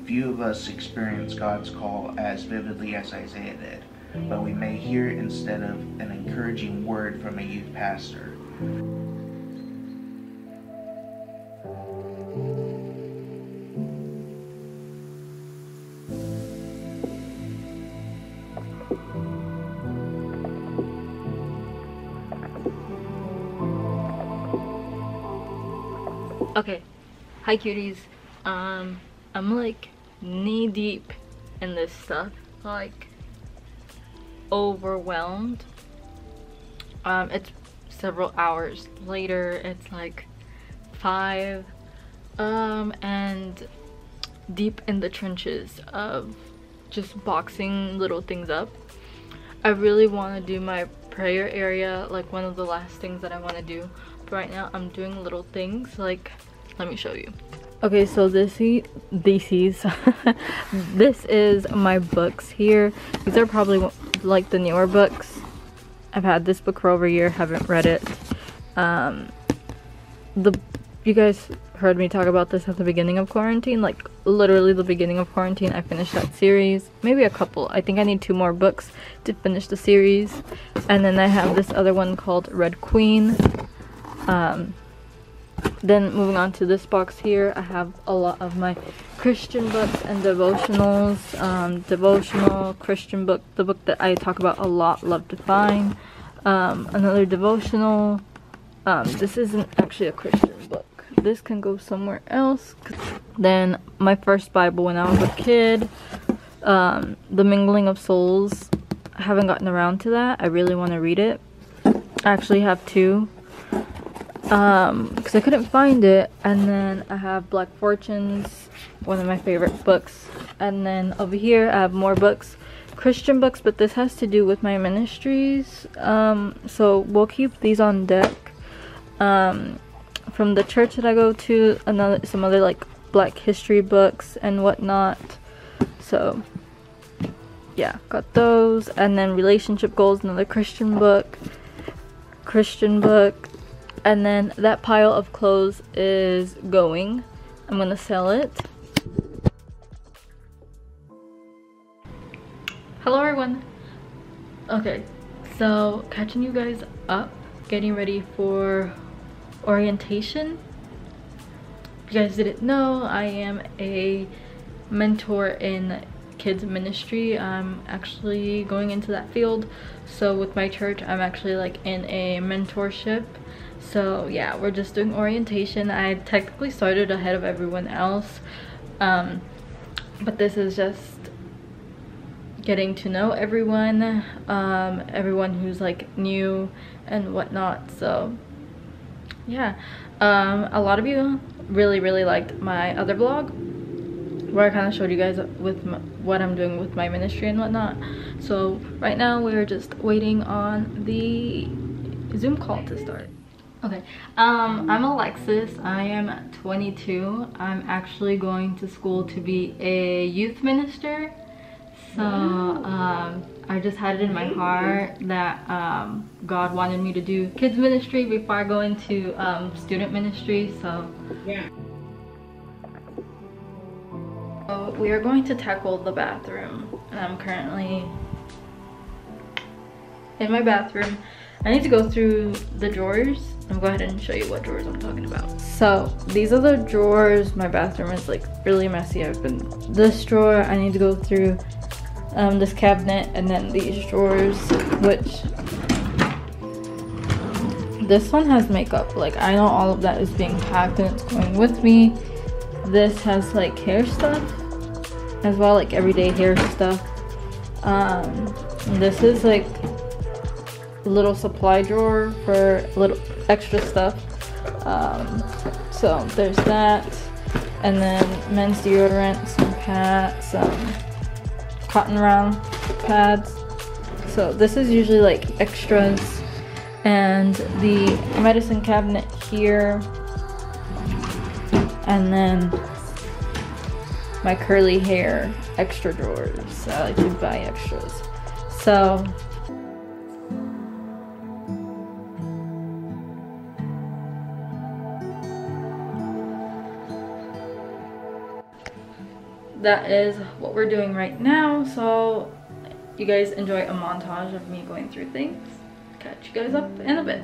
Few of us experience God's call as vividly as Isaiah did, but we may hear it instead of an encouraging word from a youth pastor. Okay, hi cuties. I'm like knee deep in this stuff, like overwhelmed. It's several hours later. It's like 5, and deep in the trenches of just boxing little things up. I really want to do my prayer area, like one of the last things that I want to do, but right now I'm doing little things. Like, let me show you. Okay, so this is my books here. These are probably like the newer books. I've had this book for over a year, haven't read it. You guys heard me talk about this at the beginning of quarantine, like literally the beginning of quarantine. I finished that series, maybe a couple. I think I need 2 more books to finish the series. And then I have this other one called Red Queen. Then moving on to this box here, I have a lot of my Christian books and devotionals. Devotional, Christian book, the book that I talk about a lot, Love to Find. Another devotional. This isn't actually a Christian book. This can go somewhere else. Then my first Bible when I was a kid. The Mingling of Souls. I haven't gotten around to that. I really want to read it. I actually have 2. Because I couldn't find it. And then I have Black Fortunes, one of my favorite books. And then over here I have more books, Christian books, but this has to do with my ministries. So we'll keep these on deck. From the church that I go to, some other like Black history books and whatnot. So yeah, got those. And then relationship goals, another Christian book. And then that pile of clothes is going. I'm gonna sell it. Hello everyone. Okay, so catching you guys up, getting ready for orientation. If you guys didn't know, I am a mentor in kids ministry. I'm actually going into that field. So with my church, I'm actually like in a mentorship. So yeah, we're just doing orientation. I technically started ahead of everyone else, but this is just getting to know everyone, everyone who's like new and whatnot. So yeah, a lot of you really liked my other vlog where I kind of showed you guys with what I'm doing with my ministry and whatnot. So right now we're just waiting on the Zoom call to start. Okay, I'm Alexis. I am 22. I'm actually going to school to be a youth minister. So I just had it in my heart that God wanted me to do kids ministry before I go into student ministry. So yeah. So we are going to tackle the bathroom, and I'm currently in my bathroom. I need to go through the drawers. I'll go ahead and show you what drawers I'm talking about. So these are the drawers. My bathroom is like really messy. This drawer, I need to go through this cabinet, and then these drawers, which this one has makeup. Like I know all of that is being packed and it's going with me. This has like hair stuff as well, like everyday hair stuff. This is like little supply drawer for little extra stuff. So there's that, and then men's deodorant, some pads, some cotton round pads. So this is usually like extras, and the medicine cabinet here, and then my curly hair extra drawers. I like to buy extras. So that is what we're doing right now. So you guys enjoy a montage of me going through things. Catch you guys up in a bit.